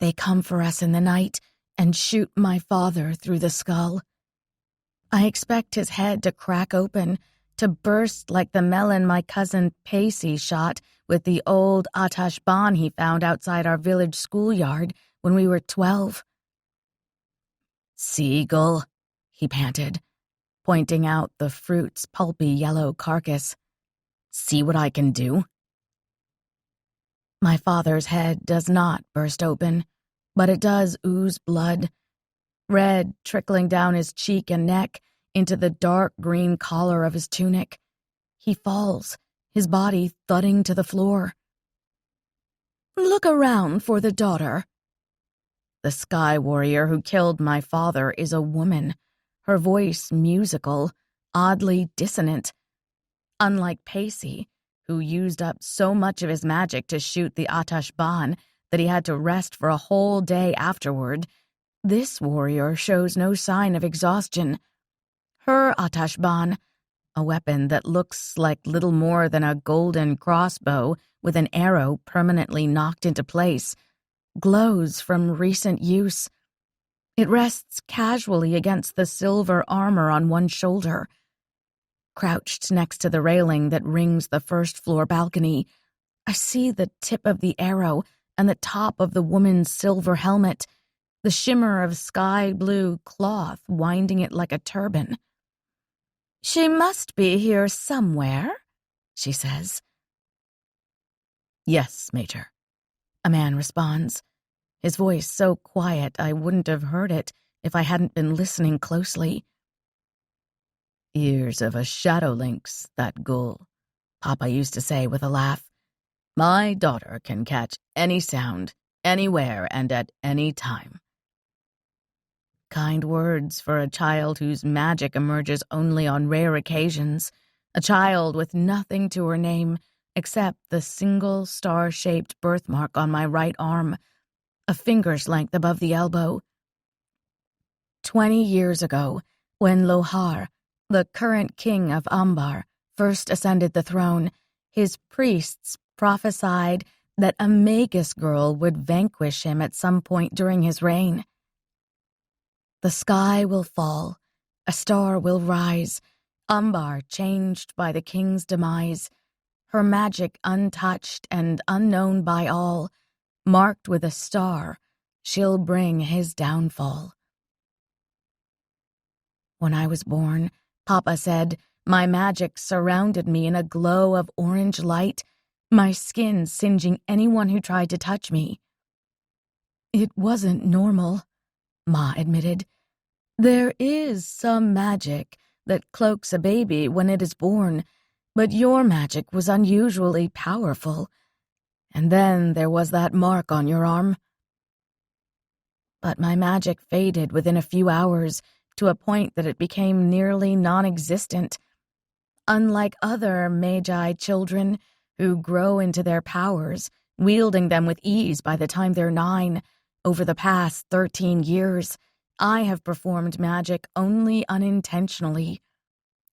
They come for us in the night and shoot my father through the skull. I expect his head to crack open, to burst like the melon my cousin Pacey shot with the old Atash Ban he found outside our village schoolyard when we were 12. "See, Gul," he panted, pointing out the fruit's pulpy yellow carcass. "See what I can do?" My father's head does not burst open, but it does ooze blood, red trickling down his cheek and neck into the dark green collar of his tunic. He falls, his body thudding to the floor. "Look around for the daughter." The sky warrior who killed my father is a woman, her voice musical, oddly dissonant. Unlike Pacey, who used up so much of his magic to shoot the Atash Ban that he had to rest for a whole day afterward, this warrior shows no sign of exhaustion. Her Atash Ban, a weapon that looks like little more than a golden crossbow with an arrow permanently knocked into place, glows from recent use. It rests casually against the silver armor on one shoulder. Crouched next to the railing that rings the first-floor balcony, I see the tip of the arrow and the top of the woman's silver helmet, the shimmer of sky-blue cloth winding it like a turban. "She must be here somewhere," she says. "Yes, Major," a man responds, his voice so quiet I wouldn't have heard it if I hadn't been listening closely. "Ears of a shadow lynx, that Gul," Papa used to say with a laugh. "My daughter can catch any sound, anywhere and at any time." Kind words for a child whose magic emerges only on rare occasions, a child with nothing to her name except the single star-shaped birthmark on my right arm, a finger's length above the elbow. 20 years ago, when Lohar, the current king of Ambar, first ascended the throne, his priests prophesied that a Magus girl would vanquish him at some point during his reign. The sky will fall, a star will rise, Ambar changed by the king's demise, her magic untouched and unknown by all, marked with a star, she'll bring his downfall. When I was born, Papa said, my magic surrounded me in a glow of orange light, my skin singeing anyone who tried to touch me. "It wasn't normal," Ma admitted. "There is some magic that cloaks a baby when it is born, but your magic was unusually powerful. And then there was that mark on your arm." But my magic faded within a few hours, to a point that it became nearly non-existent. Unlike other Magi children who grow into their powers, wielding them with ease by the time they're 9, over the past 13 years, I have performed magic only unintentionally,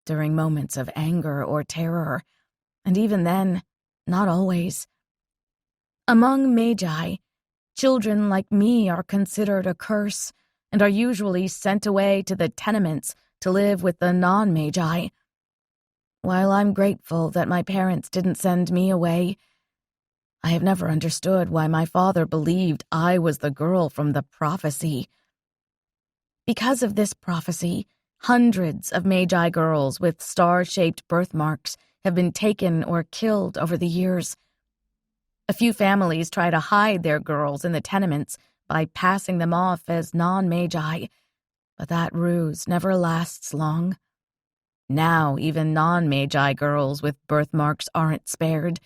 during moments of anger or terror, and even then, not always. Among Magi, children like me are considered a curse, and are usually sent away to the tenements to live with the non-Magi. While I'm grateful that my parents didn't send me away, I have never understood why my father believed I was the girl from the prophecy. Because of this prophecy, hundreds of Magi girls with star-shaped birthmarks have been taken or killed over the years. A few families try to hide their girls in the tenements by passing them off as non-Magi, but that ruse never lasts long. Now even non-Magi girls with birthmarks aren't spared,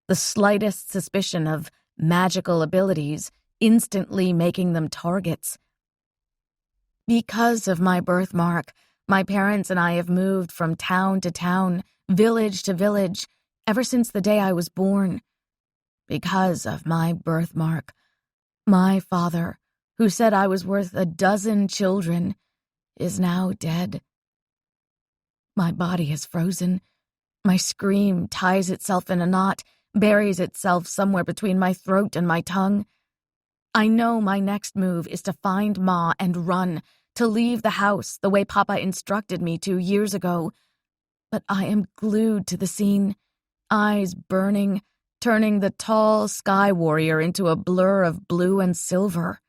the slightest suspicion of magical abilities instantly making them targets. Because of my birthmark, my parents and I have moved from town to town, village to village, ever since the day I was born. Because of my birthmark, my father, who said I was worth 12 children, is now dead. My body is frozen. My scream ties itself in a knot, buries itself somewhere between my throat and my tongue. I know my next move is to find Ma and run, to leave the house the way Papa instructed me to years ago. But I am glued to the scene, eyes burning, turning the tall sky warrior into a blur of blue and silver.